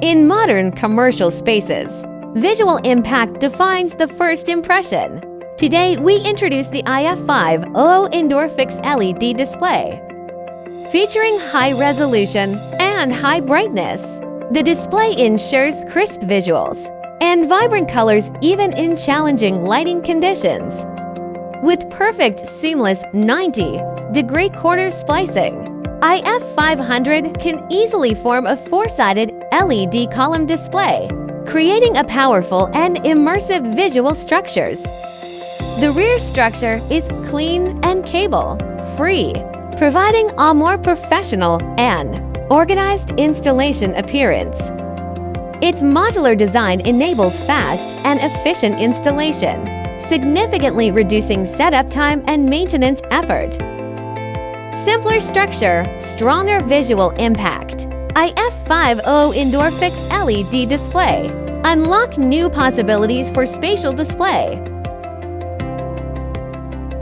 In modern commercial spaces, visual impact defines the first impression. Today, we introduce the IF500 Indoor Fixed LED display. Featuring high resolution and high brightness, the display ensures crisp visuals and vibrant colors even in challenging lighting conditions. With perfect seamless 90-degree corner splicing, IF500 can easily form a four-sided LED column display, creating a powerful and immersive visual structures. The rear structure is clean and cable-free, providing a more professional and organized installation appearance. Its modular design enables fast and efficient installation, significantly reducing setup time and maintenance effort. Simpler structure, stronger visual impact. IF500 Indoor Fixed LED display. Unlock new possibilities for spatial display.